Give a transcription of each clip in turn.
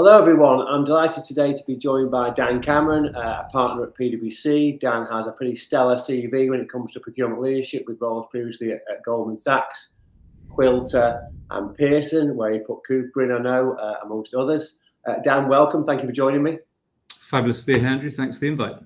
Hello everyone, I'm delighted today to be joined by Dan Cameron, a partner at PwC. Dan has a pretty stellar CV when it comes to procurement leadership with roles previously at Goldman Sachs, Quilter and Pearson, where he put Cooper in, I know, amongst others. Dan, welcome, thank you for joining me. Fabulous to be here, Andrew, thanks for the invite.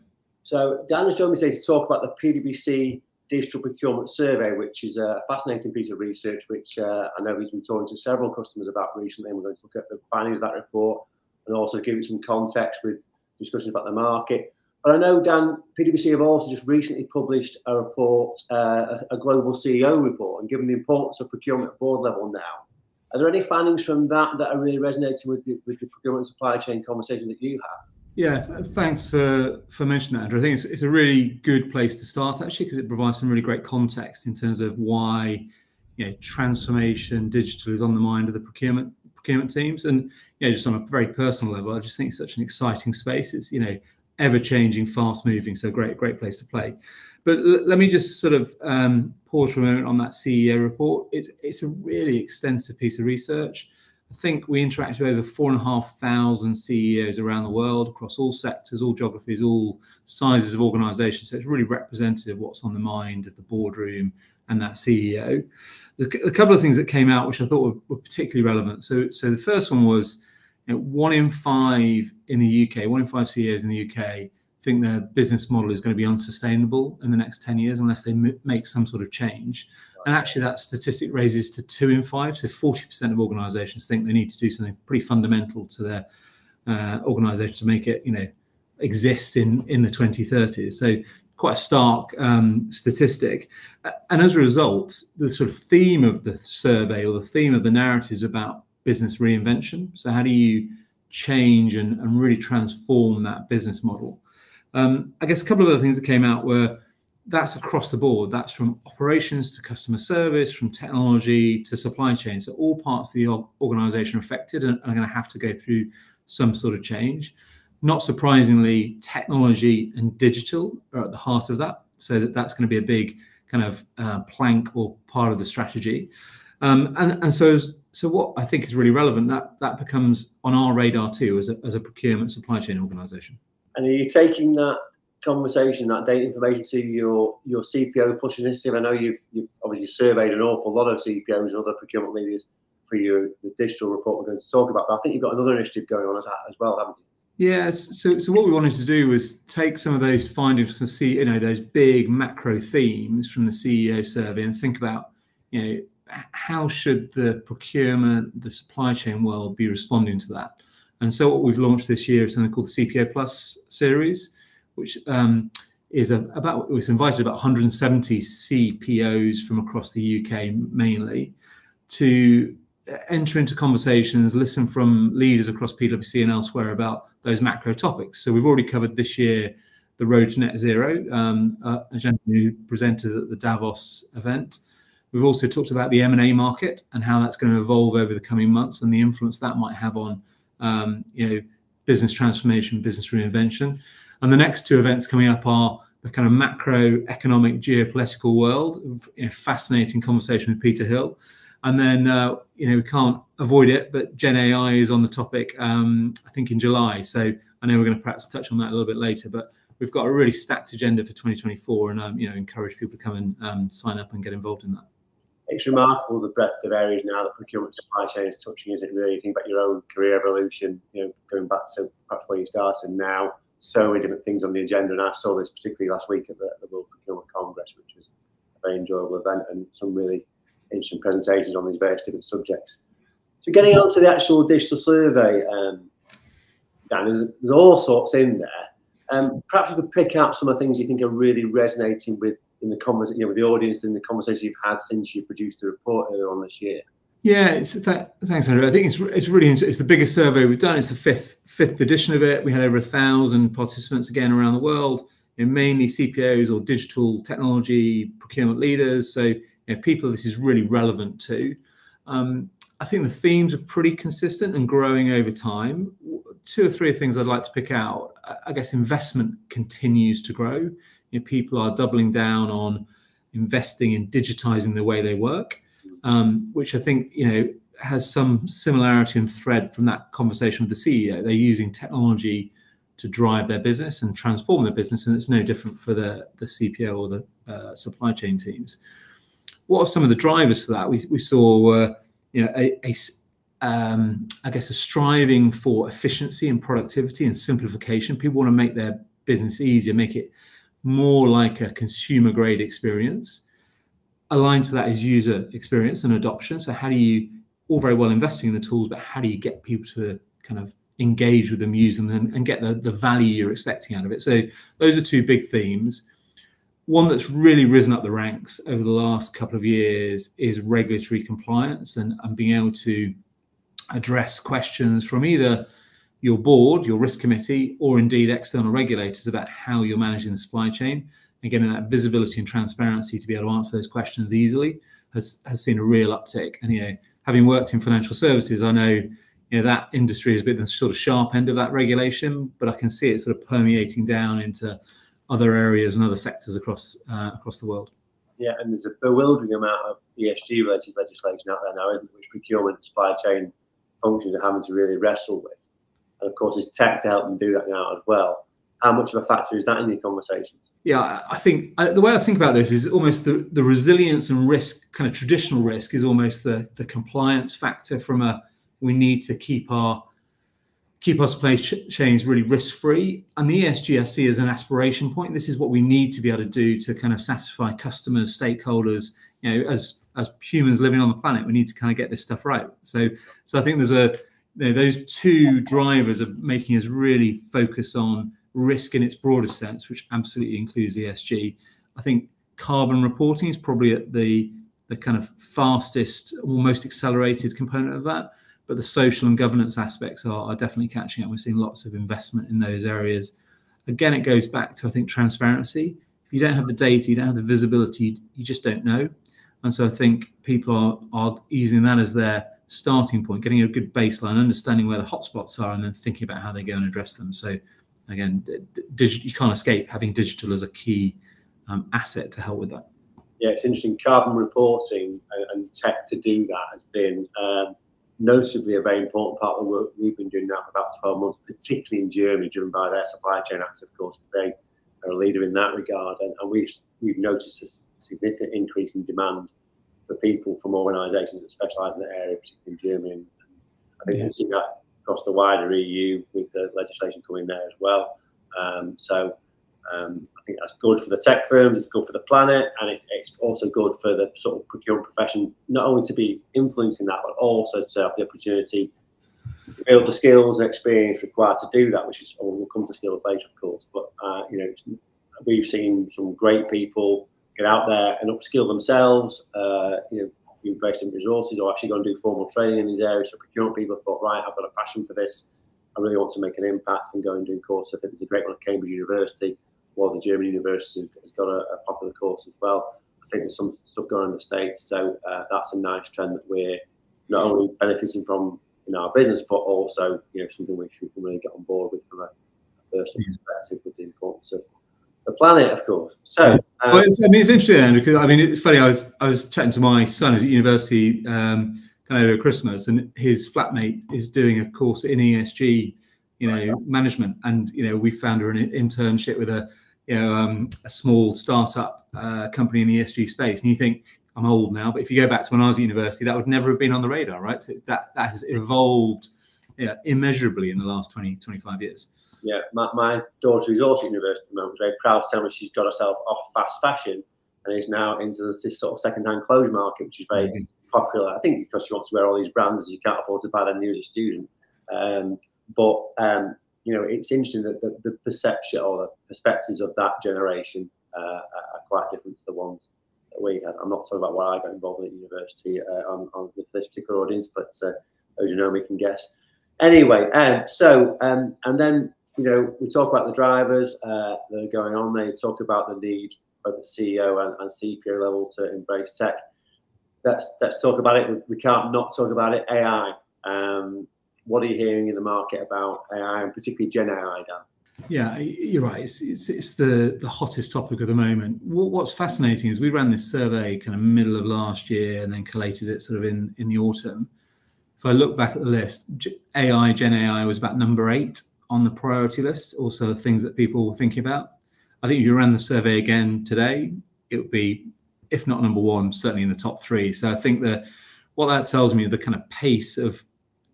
So Dan has joined me today to talk about the PwC Digital Procurement Survey, which is a fascinating piece of research, which I know he's been talking to several customers about recently, and we're going to look at the findings of that report and also give it some context with discussions about the market. But I know, Dan, PwC have also just recently published a report, a global CEO report, and given the importance of procurement at board level now, are there any findings from that that are really resonating with the procurement supply chain conversation that you have? Yeah, thanks for mentioning that, Andrew. I think it's a really good place to start, actually, because it provides some really great context in terms of why transformation, digital is on the mind of the procurement teams. And just on a very personal level, I just think it's such an exciting space. It's ever-changing, fast-moving, so great place to play. But let me just sort of pause for a moment on that CEO report. It's a really extensive piece of research. I think we interact with over 4,500 CEOs around the world across all sectors, all geographies, all sizes of organisations. So it's really representative of what's on the mind of the boardroom and that CEO. There's a couple of things that came out which I thought were particularly relevant. So the first one was 1 in 5 in the UK, 1 in 5 CEOs in the UK think their business model is going to be unsustainable in the next 10 years unless they make some sort of change. And actually that statistic raises to 2 in 5. So 40% of organisations think they need to do something pretty fundamental to their organisation to make it, exist in the 2030s. So quite a stark statistic. And as a result, the sort of theme of the survey or the theme of the narrative is about business reinvention. So how do you change and really transform that business model? I guess a couple of other things that came out were that's across the board. That's from operations to customer service, from technology to supply chain. So all parts of the organisation are affected and are going to have to go through some sort of change. Not surprisingly, technology and digital are at the heart of that. So that's going to be a big kind of plank or part of the strategy. And so what I think is really relevant, that becomes on our radar too as a procurement supply chain organisation. And are you taking that conversation, that data information to your CPO push initiative? I know you've obviously surveyed an awful lot of CPOs and other procurement leaders for the digital report we're going to talk about, but I think you've got another initiative going on as well, haven't you? Yeah, so what we wanted to do was take some of those findings from those big macro themes from the CEO survey and think about, how should the procurement, the supply chain world be responding to that? And so what we've launched this year is something called the CPO Plus series, which it's invited about 170 CPOs from across the UK mainly to enter into conversations, listen from leaders across PwC and elsewhere about those macro topics. So we've already covered this year the road to net zero, a gentleman who presented at the Davos event. We've also talked about the M&A market and how that's going to evolve over the coming months and the influence that might have on business transformation, business reinvention. And the next 2 events coming up are the kind of macroeconomic geopolitical world, fascinating conversation with Peter Hill. And then, we can't avoid it, but Gen AI is on the topic, I think in July. So I know we're going to perhaps touch on that a little bit later, but we've got a really stacked agenda for 2024 and, encourage people to come and sign up and get involved in that. It's remarkable the breadth of areas now that procurement supply chain is touching, isn't it really? You think about your own career evolution, going back to perhaps where you started now, so many different things on the agenda. And I saw this particularly last week at the World Procurement Congress, which was a very enjoyable event and some really interesting presentations on these various different subjects. So getting on to the actual digital survey, Dan, there's all sorts in there. Perhaps you could pick out some of the things you think are really resonating with in the conversation, with the audience, in the conversation you've had since you produced the report earlier on this year. Yeah, thanks, Andrew. I think it's really interesting. It's the biggest survey we've done. It's the fifth edition of it. We had over 1,000 participants again around the world, mainly CPOs or digital technology procurement leaders. So people this is really relevant to. I think the themes are pretty consistent and growing over time. 2 or 3 things I'd like to pick out. I guess investment continues to grow. People are doubling down on investing in digitizing the way they work, which I think has some similarity and thread from that conversation with the CEO. They're using technology to drive their business and transform their business, and it's no different for the CPO or the supply chain teams. What are some of the drivers for that? We saw, I guess, a striving for efficiency and productivity and simplification. People want to make their business easier, make it more like a consumer grade experience. Aligned to that is user experience and adoption. So how do you, all very well investing in the tools, but how do you get people to kind of engage with them, use them, and get the value you're expecting out of it? So those are two big themes. One that's really risen up the ranks over the last couple of years is regulatory compliance and being able to address questions from either your board, your risk committee, or indeed external regulators about how you're managing the supply chain, and getting that visibility and transparency to be able to answer those questions easily has seen a real uptick. And having worked in financial services, I know that industry is a bit the sort of sharp end of that regulation, but I can see it sort of permeating down into other areas and other sectors across the world. Yeah, and there's a bewildering amount of ESG related legislation out there now, isn't there, which procurement and supply chain functions are having to really wrestle with. And of course, it's tech to help them do that now as well. How much of a factor is that in your conversations? Yeah, I think the way I think about this is almost the resilience and risk, kind of traditional risk, is almost the compliance factor from we need to keep our supply chains really risk-free. And the ESG I see as an aspiration point. This is what we need to be able to do to kind of satisfy customers, stakeholders, as humans living on the planet, we need to kind of get this stuff right. So I think there's those two drivers of making us really focus on risk in its broadest sense, which absolutely includes ESG. I think carbon reporting is probably at the kind of fastest or most accelerated component of that. But the social and governance aspects are definitely catching up. We're seeing lots of investment in those areas. Again, it goes back to, I think, transparency. If you don't have the data, you don't have the visibility, you just don't know. And so I think people are using that as their starting point, getting a good baseline, understanding where the hotspots are, and then thinking about how they go and address them. So again, you can't escape having digital as a key asset to help with that. Yeah, it's interesting. Carbon reporting and tech to do that has been noticeably a very important part of the work we've been doing now for about 12 months, particularly in Germany, driven by their supply chain act, of course. They are a leader in that regard, and we've noticed a significant increase in demand for people from organisations that specialise in that area, particularly in Germany. And I think we'll see that across the wider EU with the legislation coming there as well. I think that's good for the tech firms, it's good for the planet, and it's also good for the sort of procurement profession, not only to be influencing that, but also to have the opportunity to build the skills and experience required to do that, which is, we'll come to skills later, of course. But, we've seen some great people get out there and upskill themselves, invest in resources or actually go and do formal training in these areas. So procurement people thought, right, I've got a passion for this, I really want to make an impact, and go and do courses. I think there's a great one at Cambridge University. Well, the German university has got a popular course as well. I think there's some stuff going on in the States. So that's a nice trend that we're not only benefiting from in our business, but also something which we can really get on board with from a personal perspective, with the importance of the planet, of course. So, it's interesting, Andrew, because it's funny. I was chatting to my son who's at university kind of over Christmas, and his flatmate is doing a course in ESG, management, and we found her an internship with a small startup company in the ESG space. And you think, I'm old now, but if you go back to when I was at university, that would never have been on the radar, right? So that has evolved immeasurably in the last 20, 25 years. Yeah, my daughter, who's also at university at the moment, was very proud to tell me she's got herself off fast fashion and is now into this sort of second-hand clothes market, which is very popular. I think because she wants to wear all these brands and you can't afford to buy them new as a student. It's interesting that the perception or the perspectives of that generation are quite different to the ones that we had. I'm not talking about why I got involved at university with this particular audience, but those who know me can guess. Anyway, and then we talk about the drivers that are going on. They talk about the need both at CEO and CPO level to embrace tech. Let's talk about it. We can't not talk about it. AI. What are you hearing in the market about AI, and particularly Gen AI, Dan? Yeah, you're right. It's the hottest topic of the moment. What's fascinating is we ran this survey kind of middle of last year and then collated it sort of in the autumn. if I look back at the list, AI, Gen AI was about number 8 on the priority list, also the things that people were thinking about. I think if you ran the survey again today, it would be, if not number 1, certainly in the top 3. So I think that what that tells me, the kind of pace of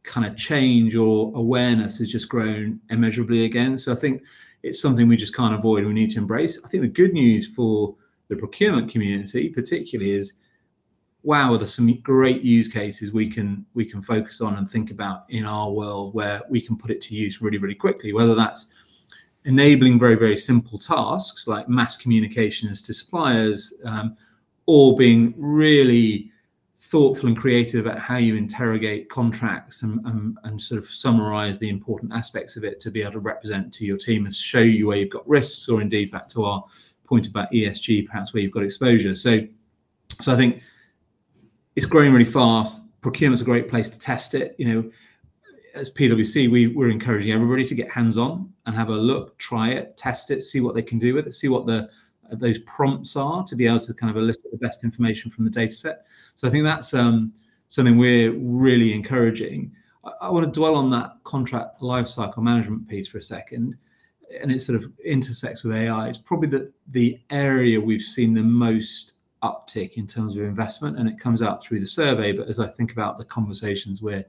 kind of change or awareness has just grown immeasurably again. So I think it's something we just can't avoid. We need to embrace. I think the good news for the procurement community particularly is, wow, there's some great use cases we can focus on and think about in our world where we can put it to use really, really quickly, whether that's enabling very, very simple tasks like mass communications to suppliers, or being really thoughtful and creative about how you interrogate contracts and sort of summarize the important aspects of it to be able to represent to your team and show you where you've got risks, or indeed back to our point about ESG, perhaps where you've got exposure. So I think it's growing really fast. Procurement's a great place to test it. You know, as PwC, we're encouraging everybody to get hands-on and have a look, try it, test it, see what they can do with it, see what those prompts are to be able to kind of elicit the best information from the data set. So I think that's something we're really encouraging. I want to dwell on that contract lifecycle management piece for a second, and it sort of intersects with AI. It's probably the area we've seen the most uptick in terms of investment, and it comes out through the survey. But as I think about the conversations we're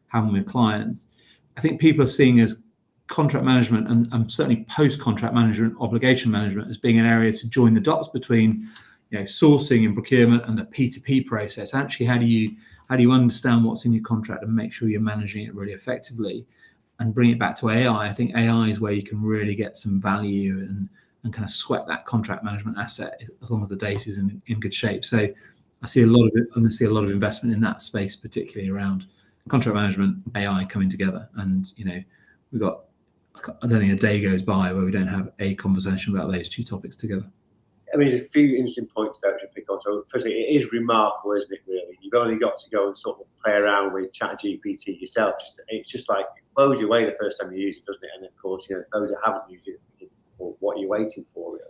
having with clients, I think people are seeing as contract management and certainly post-contract management, obligation management, as being an area to join the dots between, you know, sourcing and procurement and the P2P process. Actually, how do you understand what's in your contract and make sure you're managing it really effectively, and bring it back to AI. I think AI is where you can really get some value and kind of sweat that contract management asset as long as the data is in good shape. So I see a lot of it, and I see a lot of investment in that space, particularly around contract management, AI coming together. And, you know, I don't think a day goes by where we don't have a conversation about those two topics together. I mean, there's a few interesting points there to pick on. So firstly, it is remarkable, isn't it, really? You've only got to go and sort of play around with ChatGPT yourself. It's just like, it blows you away the first time you use it, doesn't it? And of course, you know, those that haven't used it, what are you waiting for, really?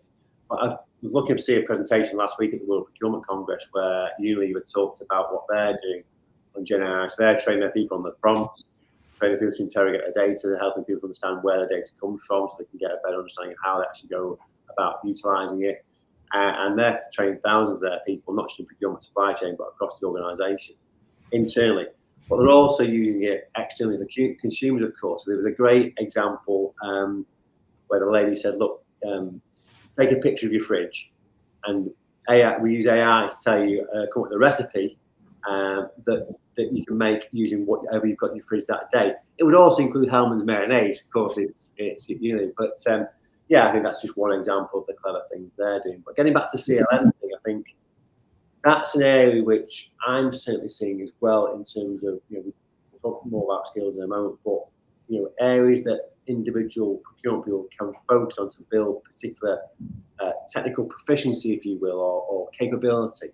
But I was looking to see a presentation last week at the World Procurement Congress where Unilever talked about what they're doing on Gen AI. So they're training their people on the prompts, training people to interrogate their data, helping people understand where their data comes from so they can get a better understanding of how they actually go about utilising it. And they're training thousands of their people, not just in procurement supply chain, but across the organisation, internally. But they're also using it externally for consumers, of course. So there was a great example where the lady said, look, take a picture of your fridge, and we use AI to tell you, come up with a recipe that you can make using whatever you've got in your fridge that day. It would also include Hellmann's mayonnaise, of course. It's you know, but yeah, I think that's just one example of the clever things they're doing. But getting back to the CLM thing, I think that's an area which I'm certainly seeing as well in terms of, you know, we'll talk more about skills in a moment, but, you know, areas that individual procurement people can focus on to build particular technical proficiency, if you will, or capability.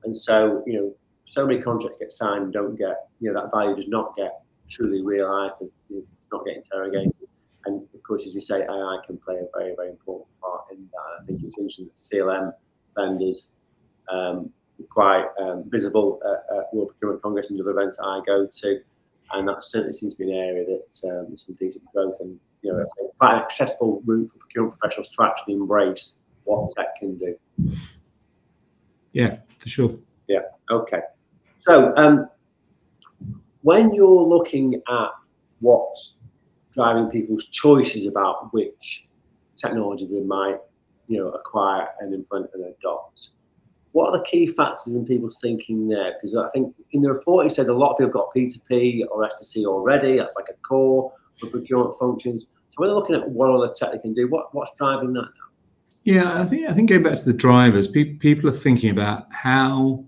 And so, you know, so many contracts get signed and don't get, you know, that value does not get truly realised, and, you know, not get interrogated. And of course, as you say, AI can play a very, very important part in that. I think it's interesting that CLM vendors are quite visible at World Procurement Congress and other events that I go to, and that certainly seems to be an area that there's some decent growth, and, you know, it's quite an accessible route for procurement professionals to actually embrace what tech can do. Yeah, for sure. Yeah. Okay. So when you're looking at what's driving people's choices about which technology they might, you know, acquire and implement and adopt, what are the key factors in people's thinking there? Because I think in the report you said a lot of people got P2P or STC already. That's like a core for procurement functions. So when they're looking at what other tech they can do, what's driving that now? Yeah, I think going back to the drivers, people are thinking about how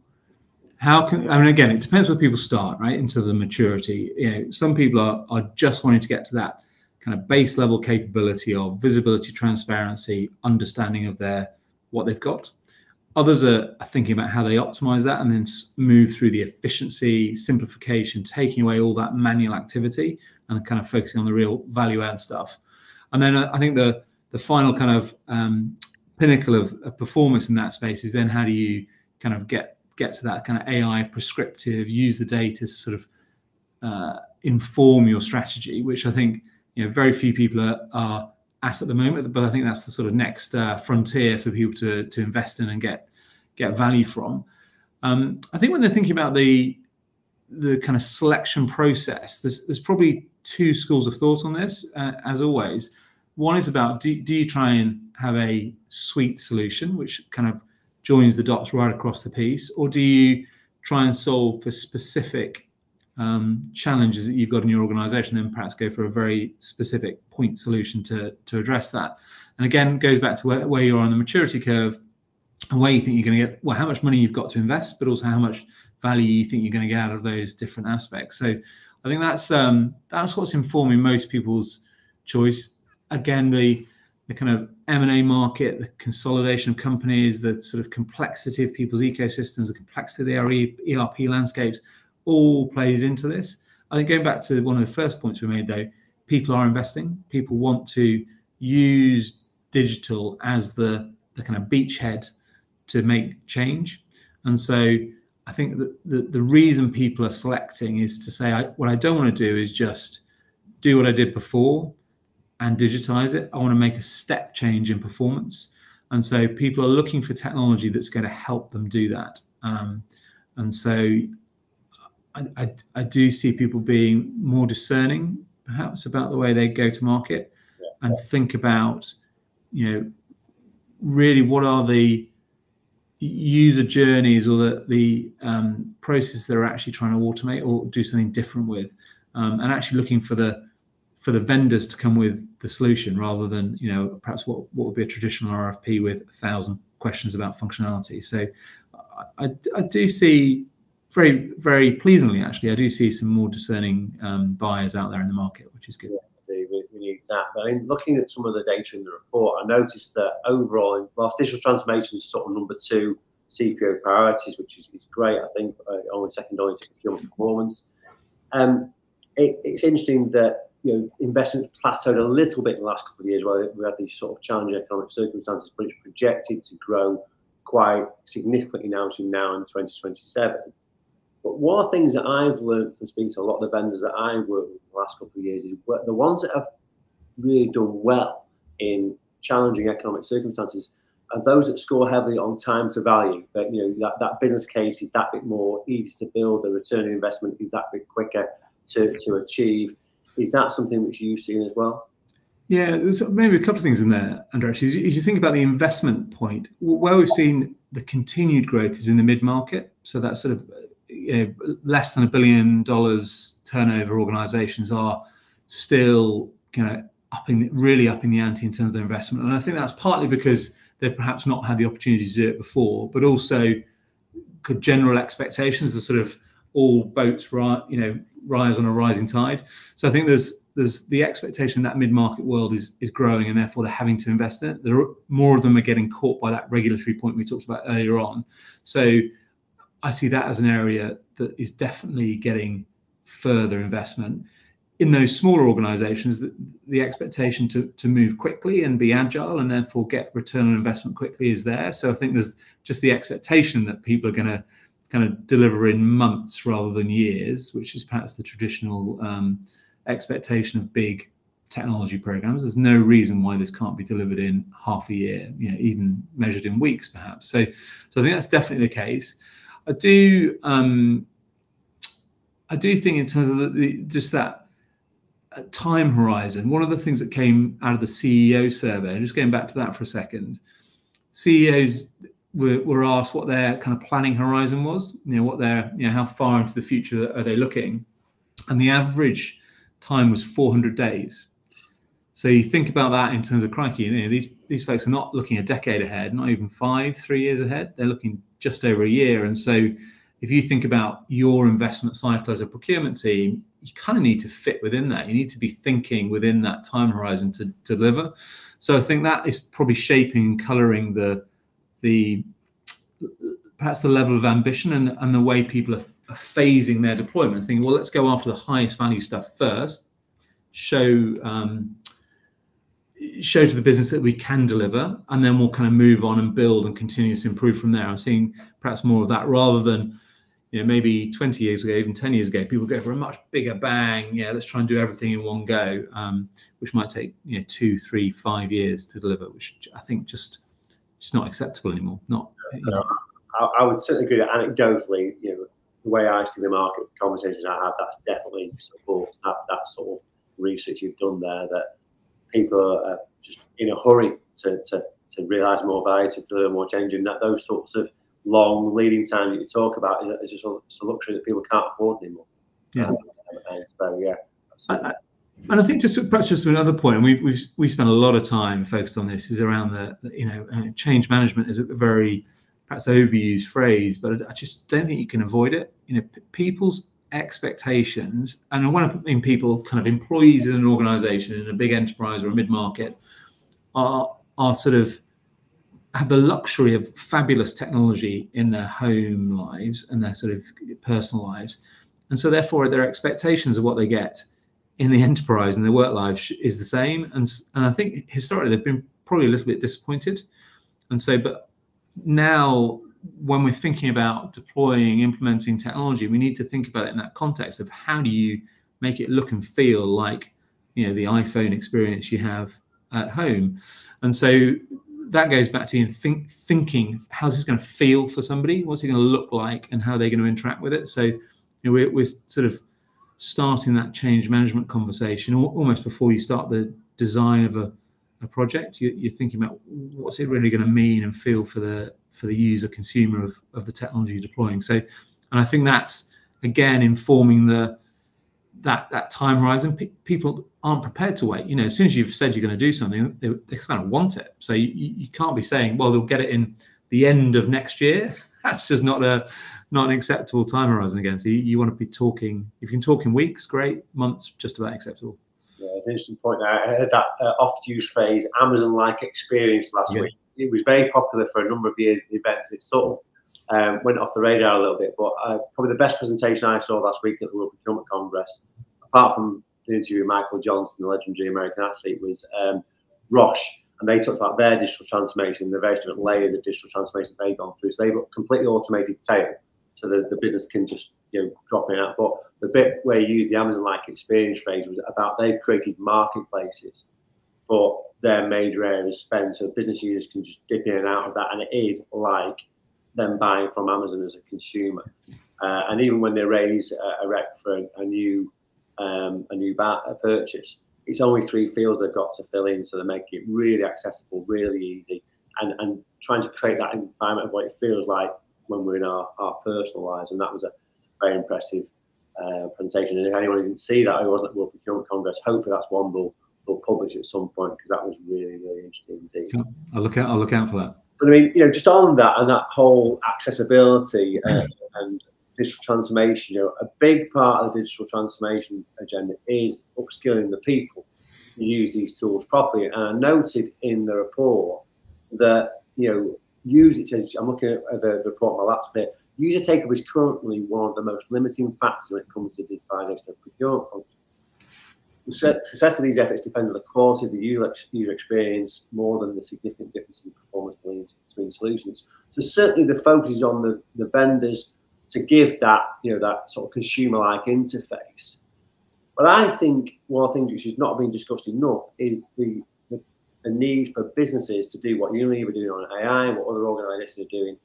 can, I mean, again, it depends where people start, right, into the maturity. You know, some people are just wanting to get to that kind of base level capability of visibility, transparency, understanding of what they've got. Others are thinking about how they optimize that and then move through the efficiency, simplification, taking away all that manual activity and kind of focusing on the real value add stuff. And then I think the final kind of pinnacle of performance in that space is then how do you kind of get to that kind of AI prescriptive, use the data to sort of inform your strategy, which I think very few people are at the moment. But I think that's the sort of next frontier for people to invest in and get value from. I think when they're thinking about the kind of selection process, there's probably two schools of thought on this, as always. One is about do you try and have a suite solution which kind of joins the dots right across the piece, or do you try and solve for specific challenges that you've got in your organization, then perhaps go for a very specific point solution to address that? And again, it goes back to where you are on the maturity curve and where you think you're going to get, well, how much money you've got to invest, but also how much value you think you're going to get out of those different aspects. So I think that's what's informing most people's choice. Again, the kind of M&A market, the consolidation of companies, the sort of complexity of people's ecosystems, the complexity of their ERP landscapes, all plays into this. I think going back to one of the first points we made, though, people are investing. People want to use digital as the kind of beachhead to make change. And so I think that the reason people are selecting is to say, what I don't want to do is just do what I did before and digitize it. I want to make a step change in performance. And so people are looking for technology that's going to help them do that. And so I do see people being more discerning, perhaps, about the way they go to market and think about, really what are the user journeys or the process they're actually trying to automate or do something different with, and actually looking for the vendors to come with the solution rather than perhaps what would be a traditional RFP with 1,000 questions about functionality. So I do see very, very pleasingly, actually, I do see some more discerning buyers out there in the market, which is good. Yeah, we need that. But looking at some of the data in the report, I noticed that overall, whilst digital transformation is sort of number 2 CPO priorities, which is great, I think, only second only to procurement performance. It's interesting that investment plateaued a little bit in the last couple of years where we had these sort of challenging economic circumstances, but it's projected to grow quite significantly now in 2027. But one of the things that I've learned from speaking to a lot of the vendors that I work with in the last couple of years is the ones that have really done well in challenging economic circumstances are those that score heavily on time to value. That that business case is that bit more easy to build, the return on investment is that bit quicker to achieve. Is that something which you've seen as well? Yeah, there's maybe a couple of things in there, Andrew. Actually, as you think about the investment point, where we've seen the continued growth is in the mid-market. So that's sort of less than $1 billion turnover organizations are still really upping the ante in terms of their investment. And I think that's partly because they've perhaps not had the opportunity to do it before, but also general expectations, the sort of all boats rise on a rising tide. So I think there's the expectation that mid-market world is growing, and therefore they're having to invest in it. More of them are getting caught by that regulatory point we talked about earlier on. So I see that as an area that is definitely getting further investment. In those smaller organizations, the expectation to move quickly and be agile and therefore get return on investment quickly is there. So I think there's just the expectation that people are going to kind of deliver in months rather than years, which is perhaps the traditional expectation of big technology programs. There's no reason why this can't be delivered in half a year, even measured in weeks, perhaps. So I think that's definitely the case. I do think in terms of just that time horizon, one of the things that came out of the CEO survey, just going back to that for a second, CEOs were asked what their kind of planning horizon was, what their, how far into the future are they looking? And the average time was 400 days. So you think about that in terms of crikey, these folks are not looking a decade ahead, not even 3 years ahead. They're looking just over a year. And so if you think about your investment cycle as a procurement team, you kind of need to fit within that. You need to be thinking within that time horizon to deliver. So I think that is probably shaping and colouring perhaps the level of ambition and the way people are phasing their deployment, thinking, well, let's go after the highest value stuff first, show to the business that we can deliver, and then we'll kind of move on and build and continue to improve from there. I'm seeing perhaps more of that rather than maybe 20 years ago, even 10 years ago, people go for a much bigger bang. Yeah, let's try and do everything in one go, which might take 2, 3, 5 years to deliver, which I think just not acceptable anymore. I would certainly agree that anecdotally, the way I see the market, the conversations I have, that's definitely supports that sort of research you've done there, that people are just in a hurry to realise more value, to deliver more change, and that those sorts of long leading time that you talk about is just a luxury that people can't afford anymore. Yeah. And so, yeah, absolutely. And I think perhaps just another point, and we spent a lot of time focused on this, is around the change management is a very perhaps overused phrase, but I just don't think you can avoid it. People's expectations, and I want to put in people, kind of employees in an organisation, in a big enterprise or a mid-market, are sort of have the luxury of fabulous technology in their home lives and their sort of personal lives, and so therefore their expectations of what they get in the enterprise and their work life is the same. And I think historically they've been probably a little bit disappointed. And so, but now when we're thinking about deploying, implementing technology, we need to think about it in that context of how do you make it look and feel like, the iPhone experience you have at home. And so that goes back to thinking, how's this going to feel for somebody? What's it going to look like, and how are they going to interact with it? So we're sort of starting that change management conversation almost before you start the design of a project. You're thinking about what's it really going to mean and feel for the user consumer of the technology you're deploying. So, and I think that's again informing that time horizon. People aren't prepared to wait. As soon as you've said you're going to do something, they kind of want it. So you can't be saying, well, they'll get it in the end of next year. That's just not an acceptable time horizon again. So you want to be talking, if you can talk in weeks, great. Months, just about acceptable. Yeah, it's an interesting point. I heard that oft-used phrase, Amazon-like experience last week. It was very popular for a number of years at events. It sort of went off the radar a little bit, but probably the best presentation I saw last week at the World Procurement Congress, apart from the interview with Michael Johnson, the legendary American athlete, was Roche. And they talked about their digital transformation, the various different layers of digital transformation they've gone through. So they've got completely automated tail, so the business can just drop in and out. But the bit where you use the Amazon-like experience phrase was about they've created marketplaces for their major areas of spend, so business users can just dip in and out of that, and it is like them buying from Amazon as a consumer. And even when they raise a rec for a new purchase, it's only 3 fields they've got to fill in, so they make it really accessible, really easy, and trying to create that environment of what it feels like when we're in our personal lives. And that was a very impressive presentation. And if anyone didn't see that, who wasn't at World Procurement Congress, hopefully that's one they'll publish at some point, because that was really, really interesting indeed. I'll look out for that. But I mean, just on that and that whole accessibility and digital transformation, a big part of the digital transformation agenda is upskilling the people to use these tools properly. And I noted in the report that, I'm looking at the report on my laptop here, user take-up is currently one of the most limiting factors when it comes to digitalisation of procurement functions. The success of these efforts depends on the quality of the user experience more than the significant differences in performance between solutions. So certainly the focus is on the vendors to give that, that sort of consumer-like interface. But I think one of the things which is not being discussed enough is the need for businesses to do what Unilever are doing on AI and what other organisations are doing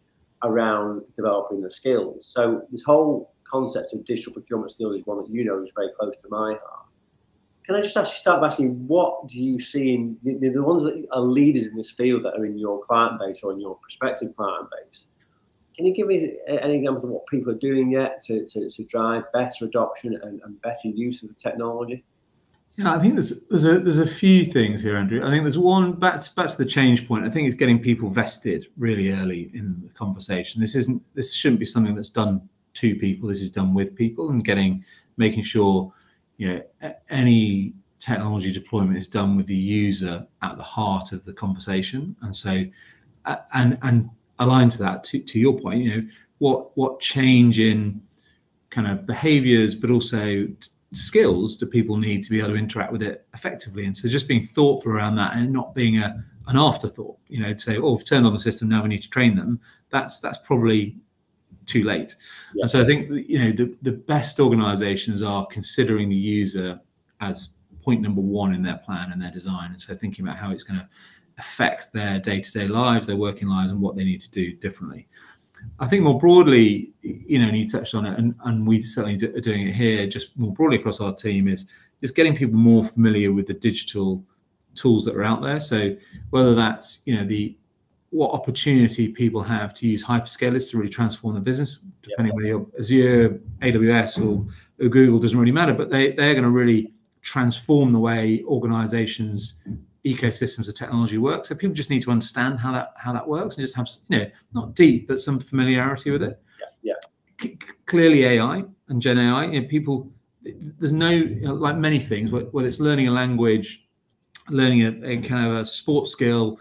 around developing the skills. So this whole concept of digital procurement skills is one that is very close to my heart. Can I just start by asking, what do you see in the ones that are leaders in this field that are in your client base or in your prospective client base? Can you give me any examples of what people are doing yet to drive better adoption and better use of the technology? Yeah, I think there's a few things here, Andrew. I think there's one back to the change point. I think it's getting people vested really early in the conversation. This shouldn't be something that's done to people. This is done with people, and making sure any technology deployment is done with the user at the heart of the conversation. And so and aligned to that, to your point, what change in kind of behaviors, but also skills do people need to be able to interact with it effectively? And so just being thoughtful around that, and not being an afterthought, to say, oh, we've turned on the system, now we need to train them. That's probably too late. Yeah. And so I think, you know, the best organizations are considering the user as point number one in their plan and their design. And so thinking about how it's going to affect their day-to-day lives, their working lives, and what they need to do differently. I think more broadly, you know, and you touched on it, and we certainly are doing it here, just more broadly across our team, is just getting people more familiar with the digital tools that are out there. So whether that's, you know, what opportunity people have to use hyperscalers to really transform the business, depending whether you're Azure, AWS, or Google, doesn't really matter, but they're going to really transform the way organizations, ecosystems of technology work. So people just need to understand how that works and just have, you know, not deep, but some familiarity with it. Clearly AI and Gen AI, you know, people, there's no, you know, like many things, whether it's learning a language, learning a kind of a sports skill,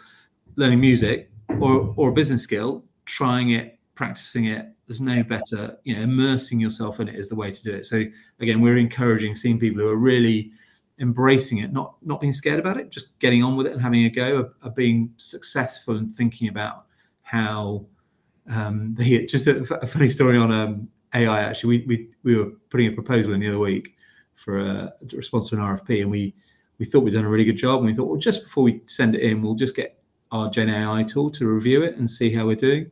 learning music, or a business skill, trying it, practicing it, there's no better, you know, immersing yourself in it is the way to do it. So again, we're encouraging seeing people who are really embracing it, not being scared about it, just getting on with it and having a go, of being successful and thinking about how just a funny story on AI. Actually, we were putting a proposal in the other week for a response to an RFP, and we thought we'd done a really good job, and we thought, well, just before we send it in, we'll just get our Gen AI tool to review it and see how we're doing.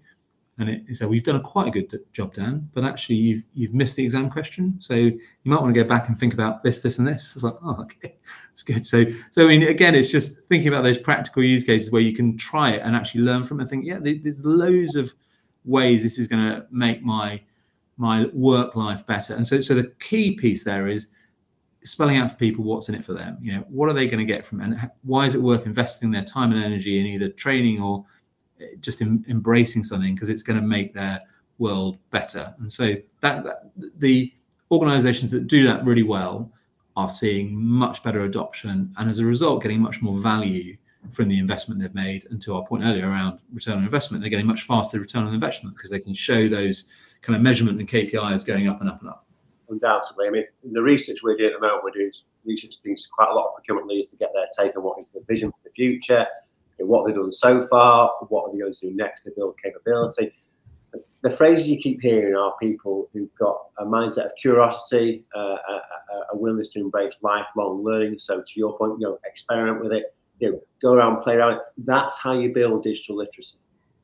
And so we've done quite a good job, Dan, but actually you've missed the exam question. So you might want to go back and think about this, and this. I was like, oh, okay, that's good. So I mean, again, it's just thinking about those practical use cases where you can try it and actually learn from it and think, yeah, there's loads of ways this is going to make my work life better. And so the key piece there is spelling out for people what's in it for them. You know, what are they going to get from it, and why is it worth investing their time and energy in either training or just embracing something, because it's going to make their world better. And so that the organizations that do that really well are seeing much better adoption, and as a result getting much more value from the investment they've made. And to our point earlier around return on investment, they're getting much faster return on investment because they can show those kind of measurement and KPIs going up and up and up. Undoubtedly. I mean, in the research we're doing at the moment, we're doing research things quite a lot of procurement leaders to get their take on what is the vision for the future, what they've done so far, what are they going to do next to build capability. The phrases you keep hearing are people who've got a mindset of curiosity, a willingness to embrace lifelong learning. So to your point, you know, experiment with it, you know, go around, play around. That's how you build digital literacy.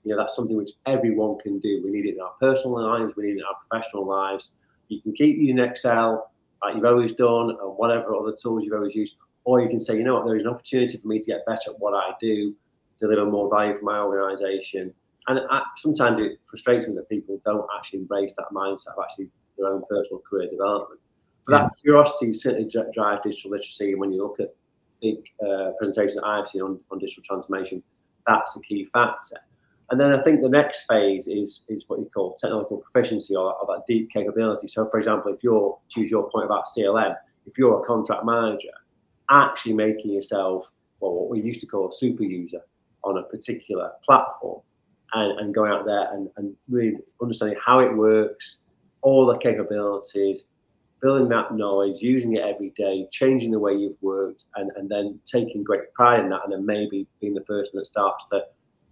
You know, that's something which everyone can do. We need it in our personal lives, we need it in our professional lives. You can keep using Excel like you've always done, and whatever other tools you've always used, or you can say, you know what, there is an opportunity for me to get better at what I do, deliver more value for my organisation. And sometimes it frustrates me that people don't actually embrace that mindset of actually their own personal career development. But that curiosity certainly drives digital literacy. And when you look at big presentations that I've seen on digital transformation, that's a key factor. And then I think the next phase is what you call technical proficiency, or that deep capability. So, for example, if you're, to use your point about CLM, if you're a contract manager, actually making yourself, well, what we used to call a super user on a particular platform, and going out there and really understanding how it works, all the capabilities, building that knowledge, using it every day, changing the way you've worked, and then taking great pride in that, and then maybe being the person that starts to,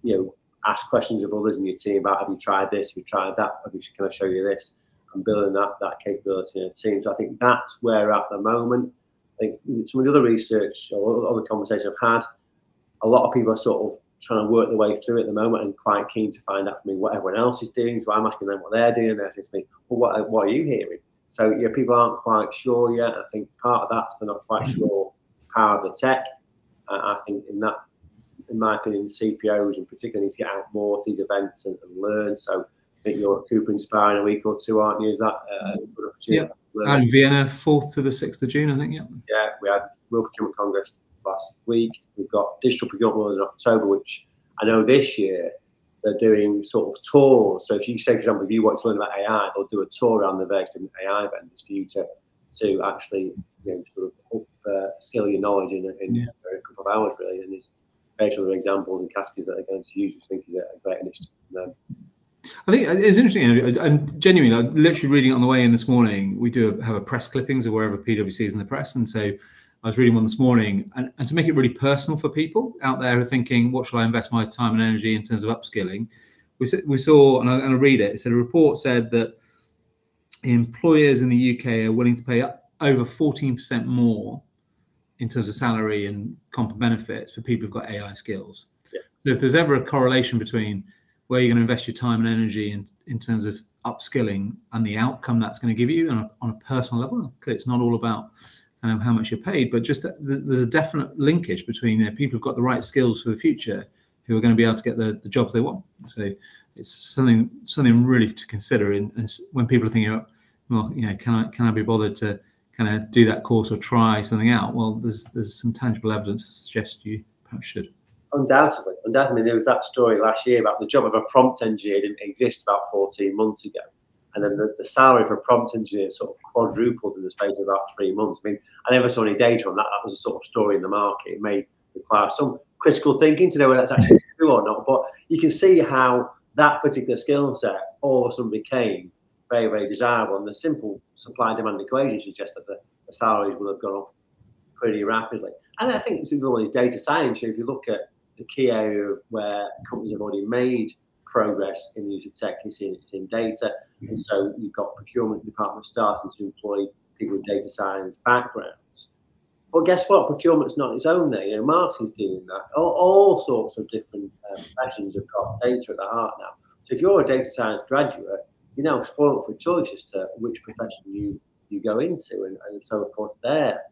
you know, ask questions of others in your team about, have you tried this, have you tried that, can I show you this, and building that capability in a team. So I think that's where at the moment, I think some of the other research or other conversations I've had, a lot of people are sort of trying to work their way through it at the moment and quite keen to find out from me what everyone else is doing. So I'm asking them what they're doing. They're saying to me, well, what are you hearing? So yeah, people aren't quite sure yet. I think part of that's they're not quite sure power of the tech. I think in my opinion, CPOs in particular need to get out more to these events and learn. So I think you're at Cooper Inspire in a week or two, aren't you? Is that a good opportunity? Yeah, and Vienna, 4th to the 6th of June, I think, yeah. Yeah, we had World Procurement Congress last week. We've got Digital Procurement in October, which I know this year they're doing sort of tours. So if you say, for example, if you want to learn about AI, they'll do a tour around the various different AI vendors for you to actually, you know, sort of upskill your knowledge in a couple of hours, really. And there's various other examples and categories that they're going to use, which I think is a great initiative from them. I think it's interesting, and genuinely, I'm literally reading it on the way in this morning. We do have a press clippings of wherever PwC is in the press, and so I was reading one this morning, and to make it really personal for people out there who are thinking, what shall I invest my time and energy in terms of upskilling? we saw, and I'm going to read it. It said a report said that employers in the UK are willing to pay over 14% more in terms of salary and comp and benefits for people who've got AI skills. Yeah. So if there's ever a correlation between where you're going to invest your time and energy in terms of upskilling and the outcome that's going to give you on a personal level, clearly it's not all about how much you're paid, but just there's a definite linkage between people who've got the right skills for the future who are going to be able to get the jobs they want. So it's something really to consider when people are thinking about, well, can I be bothered to kind of do that course or try something out? Well, there's some tangible evidence to suggest you perhaps should. Undoubtedly. I mean, there was that story last year about the job of a prompt engineer didn't exist about 14 months ago. And then the salary for a prompt engineer sort of quadrupled in the space of about 3 months. I mean, I never saw any data on that. That was a sort of story in the market. It may require some critical thinking to know whether that's actually true or not. But you can see how that particular skill set all of a sudden became very, very desirable. And the simple supply and demand equation suggests that the salaries will have gone up pretty rapidly. And I think it's with all these data science. If you look at the key area where companies have already made progress in the use of tech, it's in data. And so you've got procurement departments starting to employ people with data science backgrounds. But guess what? Procurement's not its own there. Marketing's doing that. All sorts of different professions have got data at the heart now. So if you're a data science graduate, you're now spoiled for choice as to which profession you go into. And so, of course, their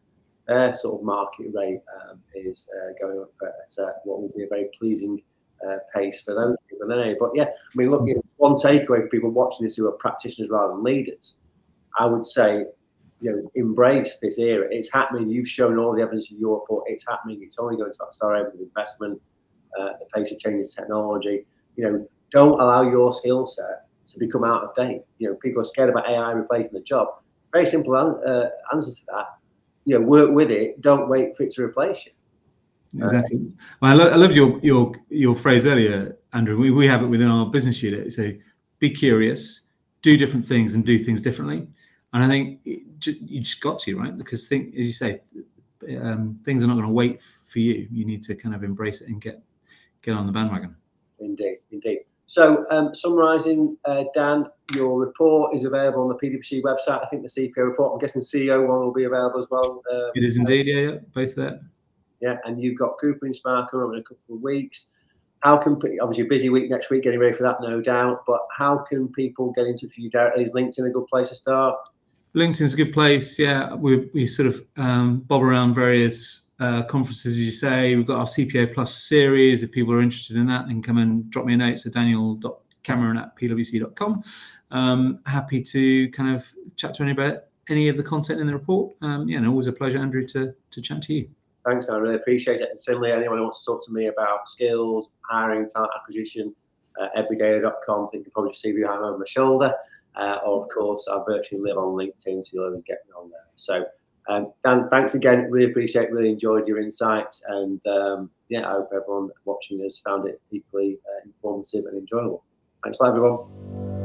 sort of market rate is going up at what will be a very pleasing pace for those people. But yeah, I mean, look, one takeaway for people watching this who are practitioners rather than leaders, I would say, embrace this era. It's happening. You've shown all the evidence in your report. It's happening. It's only going to accelerate with investment, the pace of change in technology. Don't allow your skill set to become out of date. People are scared about AI replacing the job. Very simple answer to that. Work with it. Don't wait for it to replace you. Exactly. Well, I love your phrase earlier, Andrew. We have it within our business unit. So be curious, do different things, and do things differently. And I think you just got to, right? Because as you say, things are not going to wait for you. You need to kind of embrace it and get on the bandwagon. Indeed. So, summarising, Dan, your report is available on the PwC website. I think the CPO report, I'm guessing the CEO one will be available as well. It is indeed, yeah, both there. Yeah, and you've got Cooper and Spark over in a couple of weeks. How can, obviously a busy week next week, getting ready for that, no doubt, but how can people get in touch with you directly? Is LinkedIn a good place to start? LinkedIn's a good place, yeah. We sort of bob around various conferences, as you say. We've got our CPA Plus series. If people are interested in that, then come and drop me a note to daniel.cameron@pwc.com. Happy to kind of chat to anybody about any of the content in the report. And always a pleasure, Andrew, to chat to you. Thanks, I really appreciate it. And similarly, anyone who wants to talk to me about skills, hiring, talent acquisition, everyday.com, I think you can probably see behind over my shoulder. Or of course, I virtually live on LinkedIn, so you'll always get me on there. So, Dan, thanks again. Really appreciate, really enjoyed your insights. And I hope everyone watching has found it equally informative and enjoyable. Thanks a lot, everyone.